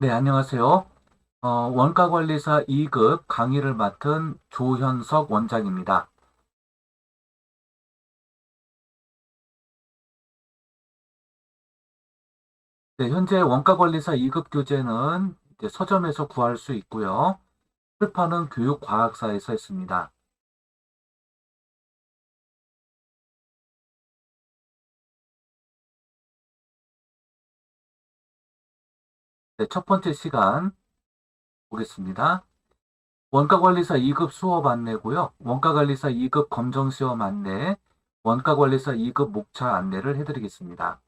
네, 안녕하세요. 원가관리사 2급 강의를 맡은 조현석 원장입니다. 네, 현재 원가관리사 2급 교재는 이제 서점에서 구할 수 있고요. 출판은 교육과학사에서 했습니다. 네, 첫 번째 시간 보겠습니다. 원가관리사 2급 수업 안내고요. 원가관리사 2급 검정시험 안내, 원가관리사 2급 목차 안내를 해드리겠습니다.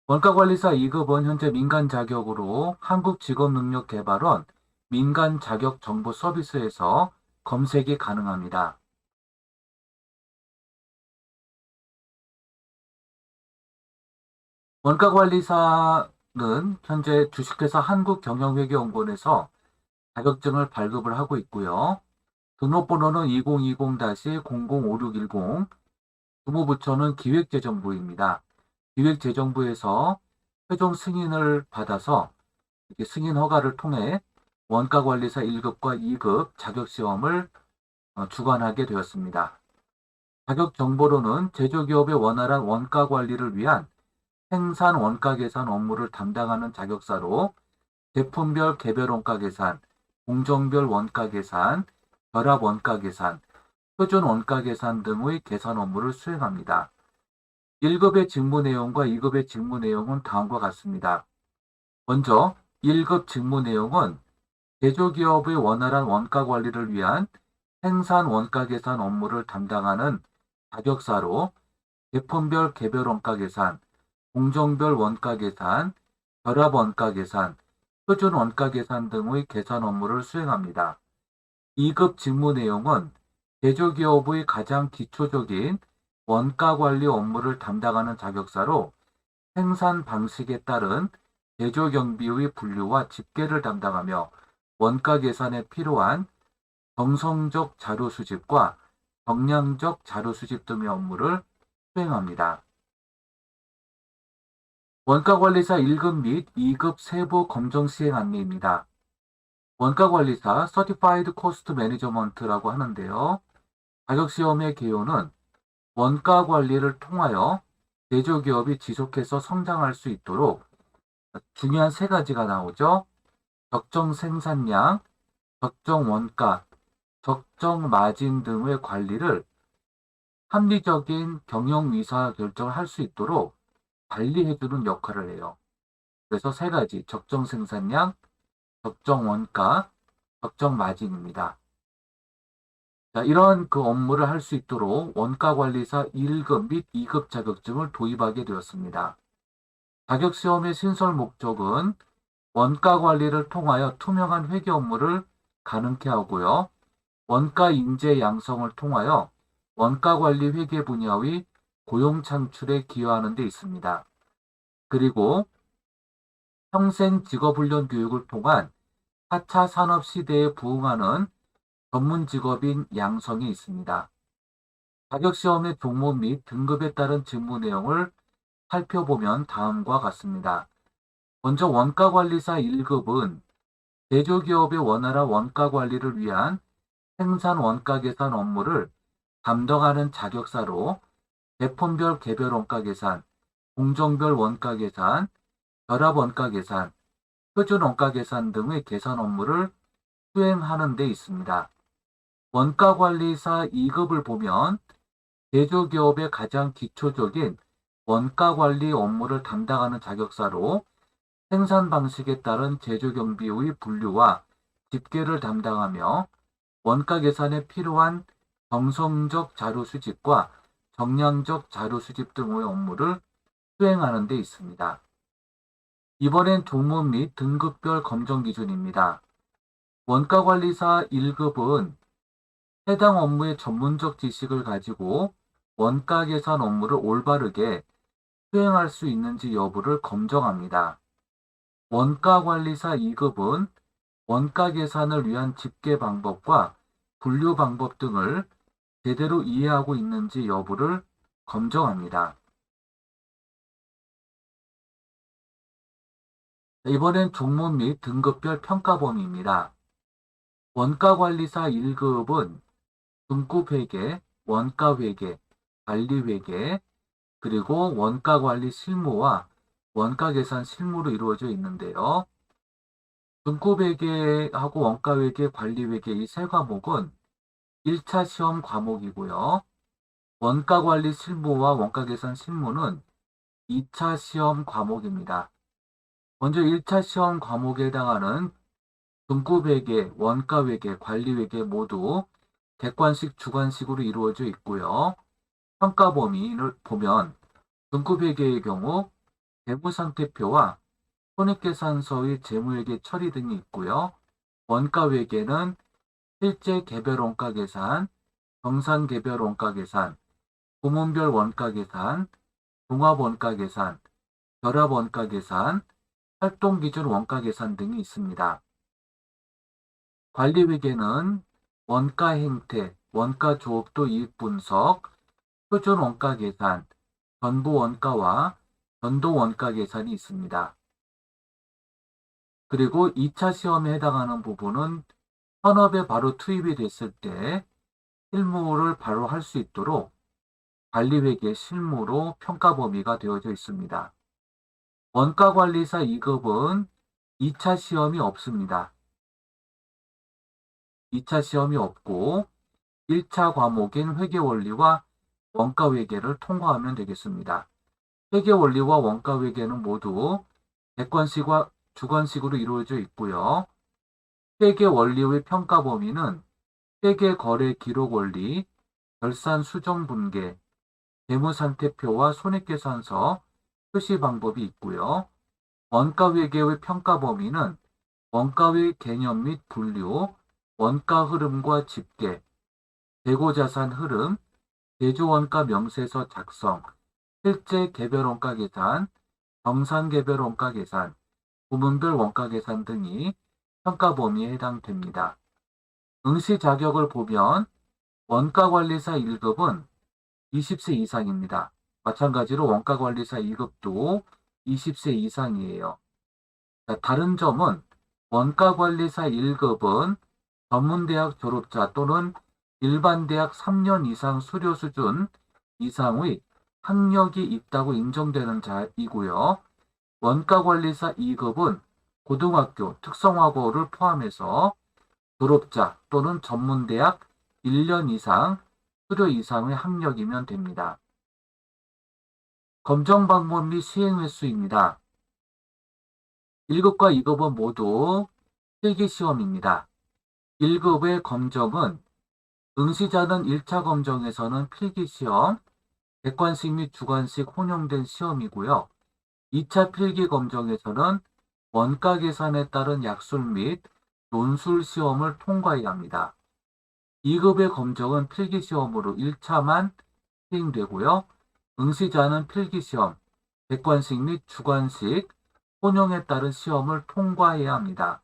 원가관리사 2급은 현재 민간 자격으로 한국직업능력개발원 민간 자격 정보 서비스에서 검색이 가능합니다. 원가관리사는 현재 주식회사 한국경영회계연구원에서 자격증을 발급을 하고 있고요. 등록번호는 2020-005610, 주무부처는 기획재정부입니다. 기획재정부에서 최종 승인을 받아서 이렇게 승인 허가를 통해 원가관리사 1급과 2급 자격시험을 주관하게 되었습니다. 자격 정보로는 제조기업의 원활한 원가 관리를 위한 생산 원가 계산 업무를 담당하는 자격사로 제품별 개별 원가 계산, 공정별 원가 계산, 결합 원가 계산, 표준 원가 계산 등의 계산 업무를 수행합니다. 1급의 직무 내용과 2급의 직무 내용은 다음과 같습니다. 먼저 1급 직무 내용은 제조기업의 원활한 원가 관리를 위한 생산 원가 계산 업무를 담당하는 자격사로 제품별 개별 원가 계산, 공정별 원가 계산, 결합 원가 계산, 표준 원가 계산 등의 계산 업무를 수행합니다. 2급 직무 내용은 제조기업의 가장 기초적인 원가 관리 업무를 담당하는 자격사로 생산 방식에 따른 제조 경비의 분류와 집계를 담당하며 원가 계산에 필요한 정성적 자료 수집과 정량적 자료 수집 등의 업무를 수행합니다. 원가관리사 1급 및 2급 세부 검정 시행 안내입니다. 원가관리사 Certified Cost Management라고 하는데요. 자격시험의 개요는 원가 관리를 통하여 제조기업이 지속해서 성장할 수 있도록 중요한 세 가지가 나오죠. 적정 생산량, 적정 원가, 적정 마진 등의 관리를 합리적인 경영 의사 결정을 할 수 있도록 관리해주는 역할을 해요. 그래서 세 가지, 적정 생산량, 적정 원가, 적정 마진입니다. 자, 이런 그 업무를 할 수 있도록 원가관리사 1급 및 2급 자격증을 도입하게 되었습니다. 자격시험의 신설 목적은 원가 관리를 통하여 투명한 회계 업무를 가능케 하고요. 원가 인재 양성을 통하여 원가 관리 회계 분야의 고용 창출에 기여하는 데 있습니다. 그리고 평생 직업훈련 교육을 통한 4차 산업 시대에 부응하는 전문 직업인 양성이 있습니다. 자격시험의 종목 및 등급에 따른 직무 내용을 살펴보면 다음과 같습니다. 먼저 원가관리사 1급은 제조기업의 원활한 원가 관리를 위한 생산 원가 계산 업무를 담당하는 자격사로 제품별 개별 원가 계산, 공정별 원가 계산, 결합 원가 계산, 표준 원가 계산 등의 계산 업무를 수행하는 데 있습니다. 원가관리사 2급을 보면 제조기업의 가장 기초적인 원가관리 업무를 담당하는 자격사로 생산 방식에 따른 제조 경비의 분류와 집계를 담당하며 원가 계산에 필요한 정성적 자료 수집과 정량적 자료 수집 등의 업무를 수행하는 데 있습니다. 이번엔 종목 및 등급별 검정 기준입니다. 원가관리사 1급은 해당 업무의 전문적 지식을 가지고 원가 계산 업무를 올바르게 수행할 수 있는지 여부를 검정합니다. 원가관리사 2급은 원가 계산을 위한 집계 방법과 분류 방법 등을 제대로 이해하고 있는지 여부를 검정합니다. 이번엔 종목 및 등급별 평가 범위입니다. 원가관리사 1급은 등급회계, 원가회계, 관리회계, 그리고 원가관리 실무와 원가계산 실무로 이루어져 있는데요. 등급회계하고 원가회계, 관리회계 이 세 과목은 1차 시험 과목이고요. 원가관리 실무와 원가계산 실무는 2차 시험 과목입니다. 먼저 1차 시험 과목에 해당하는 등급회계, 원가회계, 관리회계 모두 객관식, 주관식으로 이루어져 있고요. 평가 범위를 보면 등급회계의 경우 재무상태표와 손익계산서의 재무회계 처리 등이 있고요. 원가회계는 실제 개별 원가 계산, 정산 개별 원가 계산, 부문별 원가 계산, 종합 원가 계산, 결합 원가 계산, 활동 기준 원가 계산 등이 있습니다. 관리회계는 원가 행태, 원가 조업도 이익 분석, 표준 원가 계산, 전부 원가와 변동 원가 계산이 있습니다. 그리고 2차 시험에 해당하는 부분은 현업에 바로 투입이 됐을 때 실무를 바로 할 수 있도록 관리회계 실무로 평가 범위가 되어져 있습니다. 원가관리사 2급은 2차 시험이 없습니다. 2차 시험이 없고 1차 과목인 회계원리와 원가회계를 통과하면 되겠습니다. 회계원리와 원가회계는 모두 객관식과 주관식으로 이루어져 있고요. 회계원리의 평가 범위는 회계거래 기록원리, 결산 수정 분계, 재무상태표와 손익계산서 표시 방법이 있고요. 원가회계의 평가 범위는 원가의 개념 및 분류, 원가 흐름과 집계, 재고자산 흐름, 제조원가 명세서 작성, 실제 개별 원가 계산, 정산 개별 원가 계산, 부문별 원가 계산 등이 평가 범위에 해당됩니다. 응시 자격을 보면 원가관리사 1급은 20세 이상입니다. 마찬가지로 원가관리사 2급도 20세 이상이에요. 다른 점은 원가관리사 1급은 전문대학 졸업자 또는 일반대학 3년 이상 수료 수준 이상의 학력이 있다고 인정되는 자이고요. 원가관리사 2급은 고등학교, 특성화고를 포함해서 졸업자 또는 전문대학 1년 이상, 수료 이상의 학력이면 됩니다. 검정 방법 및 시행 횟수입니다. 1급과 2급은 모두 필기시험입니다. 1급의 검정은 응시자는 1차 검정에서는 필기시험, 객관식 및 주관식 혼용된 시험이고요. 2차 필기 검정에서는 원가 계산에 따른 약술 및 논술 시험을 통과해야 합니다. 2급의 검정은 필기시험으로 1차만 시행되고요. 응시자는 필기시험, 객관식 및 주관식, 혼용에 따른 시험을 통과해야 합니다.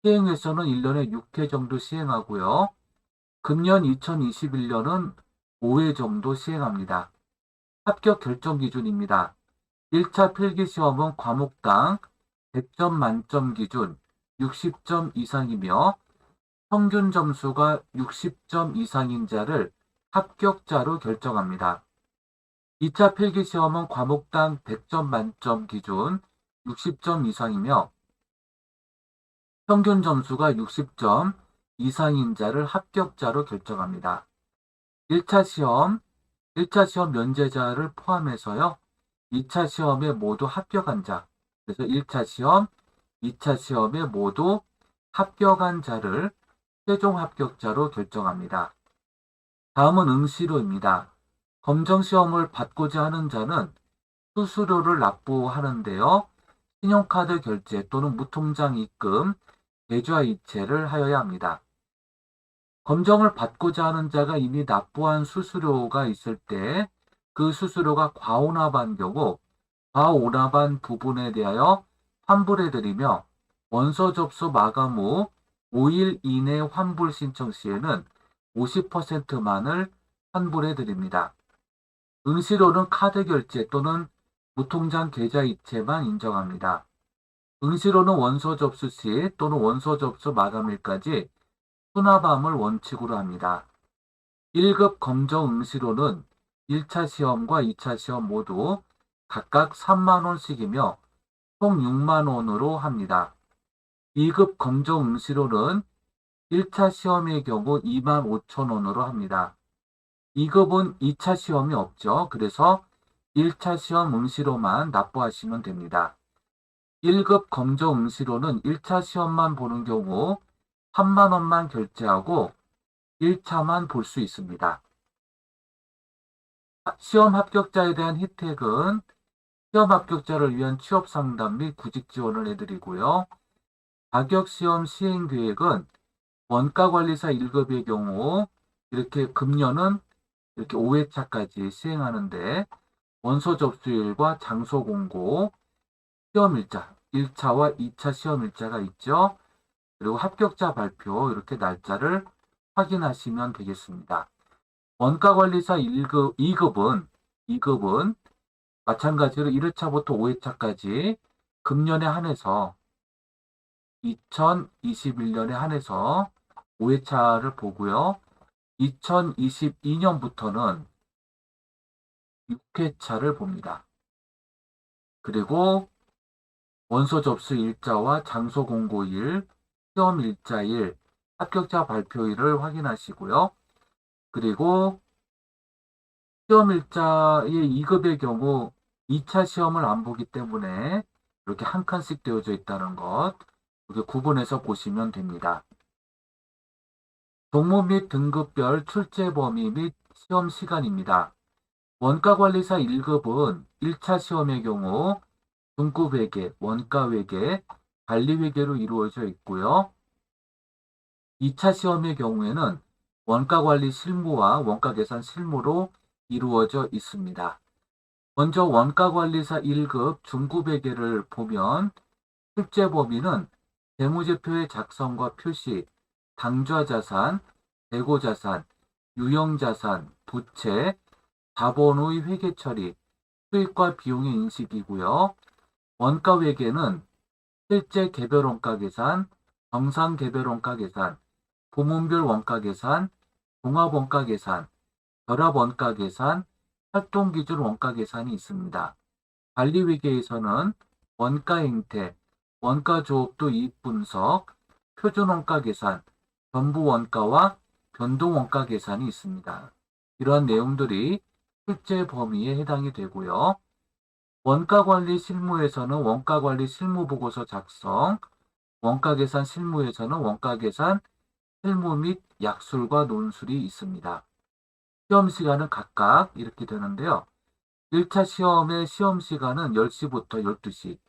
시행횟수는 1년에 6회 정도 시행하고요. 금년 2021년은 5회 정도 시행합니다. 합격 결정 기준입니다. 1차 필기시험은 과목당 100점 만점 기준 60점 이상이며 평균 점수가 60점 이상인 자를 합격자로 결정합니다. 2차 필기시험은 과목당 100점 만점 기준 60점 이상이며 평균 점수가 60점 이상인 자를 합격자로 결정합니다. 1차 시험 면제자를 포함해서요. 2차 시험에 모두 합격한 자, 그래서 1차 시험, 2차 시험에 모두 합격한 자를 최종 합격자로 결정합니다. 다음은 응시료입니다. 검정시험을 받고자 하는 자는 수수료를 납부하는데요. 신용카드 결제 또는 무통장 입금, 계좌 이체를 하여야 합니다. 검정을 받고자 하는 자가 이미 납부한 수수료가 있을 때 그 수수료가 과오납한 경우 과오납한 부분에 대하여 환불해드리며 원서 접수 마감 후 5일 이내 환불 신청 시에는 50%만을 환불해드립니다. 응시료는 카드 결제 또는 무통장 계좌 이체만 인정합니다. 응시료는 원서 접수 시 또는 원서 접수 마감일까지 수납함을 원칙으로 합니다. 1급 검정 응시료는 1차 시험과 2차 시험 모두 각각 3만원씩이며 총 6만원으로 합니다. 2급 검정 응시료는 1차 시험의 경우 25,000원으로 합니다. 2급은 2차 시험이 없죠. 그래서 1차 시험 응시료만 납부하시면 됩니다. 1급 검정 응시료는 1차 시험만 보는 경우 3만원만 결제하고 1차만 볼 수 있습니다. 시험 합격자에 대한 혜택은 시험 합격자를 위한 취업 상담 및 구직 지원을 해드리고요. 자격시험 시행 계획은 원가관리사 1급의 경우 이렇게 금년은 이렇게 5회차까지 시행하는데 원서 접수일과 장소 공고, 시험 일자, 1차와 2차 시험 일자가 있죠. 그리고 합격자 발표 이렇게 날짜를 확인하시면 되겠습니다. 원가관리사 1급, 2급은 마찬가지로 1회차부터 5회차까지 금년에 한해서 2021년에 한해서 5회차를 보고요. 2022년부터는 6회차를 봅니다. 그리고 원서 접수 일자와 장소 공고일, 시험 일자일, 합격자 발표일을 확인하시고요. 그리고 시험 일자의 2급의 경우 2차 시험을 안 보기 때문에 이렇게 한 칸씩 되어져 있다는 것, 이렇게 구분해서 보시면 됩니다. 종목 및 등급별 출제 범위 및 시험 시간입니다. 원가관리사 1급은 1차 시험의 경우 등급회계, 원가회계, 관리회계로 이루어져 있고요. 2차 시험의 경우에는 원가관리 실무와 원가계산 실무로 이루어져 있습니다. 먼저 원가관리사 1급 중급회계를 보면 출제 범위는 재무제표의 작성과 표시, 당좌자산, 재고자산, 유형자산, 부채, 자본의 회계 처리, 수익과 비용의 인식이고요. 원가회계는 실제 개별 원가 계산, 정상 개별 원가 계산, 부문별 원가 계산, 종합 원가 계산, 결합 원가 계산, 활동 기준 원가 계산이 있습니다. 관리회계에서는 원가 행태, 원가 조업도 이익 분석, 표준 원가 계산, 전부 원가와 변동 원가 계산이 있습니다. 이러한 내용들이 실제 범위에 해당이 되고요. 원가관리 실무에서는 원가관리 실무보고서 작성, 원가계산 실무에서는 원가계산 실무 및 약술과 논술이 있습니다. 시험 시간은 각각 이렇게 되는데요. 1차 시험의 시험 시간은 10시부터 12시,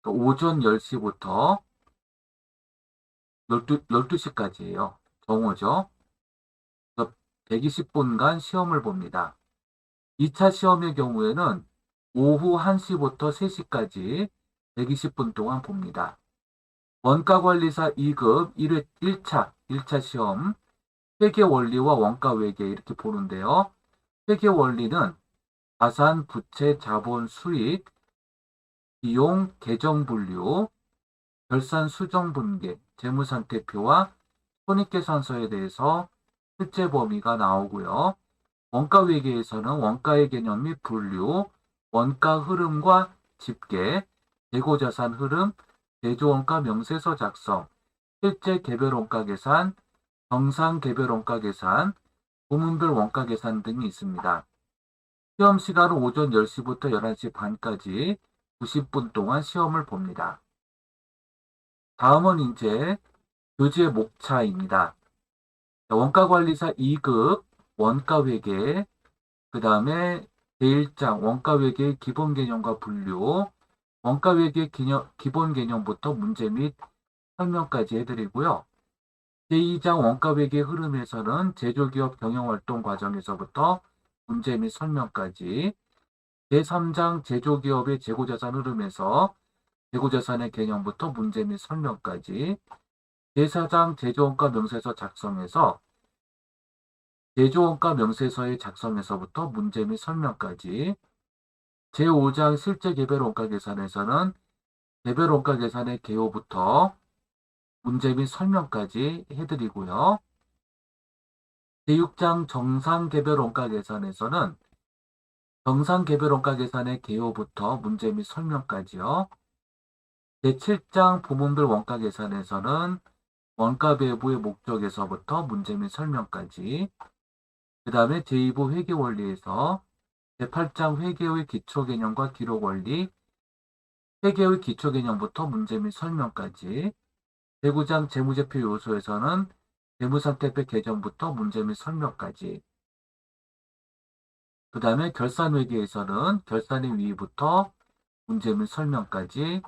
오전 10시부터 12시까지예요. 정오죠. 120분간 시험을 봅니다. 2차 시험의 경우에는 오후 1시부터 3시까지 120분 동안 봅니다. 원가관리사 2급 1차 시험 회계원리와 원가회계 이렇게 보는데요. 회계원리는 자산, 부채, 자본, 수익, 비용, 계정분류, 결산 수정분계, 재무상태표와 손익계산서에 대해서 실제 범위가 나오고요. 원가회계에서는 원가의 개념 및 분류, 원가 흐름과 집계, 재고자산 흐름, 제조원가 명세서 작성, 실제 개별 원가 계산, 정상 개별 원가 계산, 부문별 원가 계산 등이 있습니다. 시험 시간은 오전 10시부터 11시 반까지 90분 동안 시험을 봅니다. 다음은 이제 교재 목차입니다. 원가관리사 2급 원가회계, 그 다음에 제1장 원가회계 기본개념과 분류, 원가회계 기본개념부터 문제 및 설명까지 해드리고요. 제2장 원가회계 흐름에서는 제조기업 경영활동 과정에서부터 문제 및 설명까지, 제3장 제조기업의 재고자산 흐름에서 재고자산의 개념부터 문제 및 설명까지, 제4장 제조원가 명세서 작성에서 제조원가 명세서의 작성에서부터 문제 및 설명까지, 제5장 실제 개별 원가 계산에서는 개별 원가 계산의 개요부터 문제 및 설명까지 해드리고요. 제6장 정상 개별 원가 계산에서는 정상 개별 원가 계산의 개요부터 문제 및 설명까지요. 제7장 부문별 원가 계산에서는 원가 배부의 목적에서부터 문제 및 설명까지, 그 다음에 제2부 회계원리에서 제8장 회계의 기초개념과 기록원리, 회계의 기초개념부터 문제 및 설명까지, 제9장 재무제표 요소에서는 재무상태표 개정부터 문제 및 설명까지, 그 다음에 결산회계에서는 결산의 위의부터 문제 및 설명까지,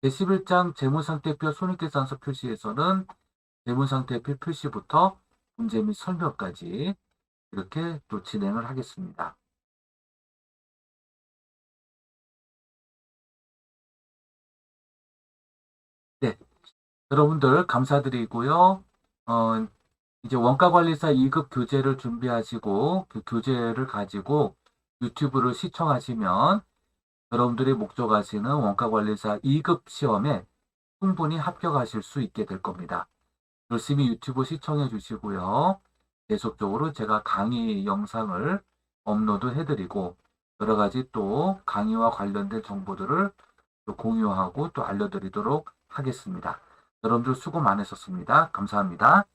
제11장 재무상태표 손익계산서 표시에서는 재무상태표 표시부터 문제 및 설명까지 이렇게 또 진행을 하겠습니다. 네, 여러분들 감사드리고요. 이제 원가관리사 2급 교재를 준비하시고 그 교재를 가지고 유튜브를 시청하시면 여러분들이 목적하시는 원가관리사 2급 시험에 충분히 합격하실 수 있게 될 겁니다. 열심히 유튜브 시청해 주시고요. 계속적으로 제가 강의 영상을 업로드 해드리고 여러 가지 또 강의와 관련된 정보들을 또 공유하고 또 알려드리도록 하겠습니다. 여러분들 수고 많으셨습니다. 감사합니다.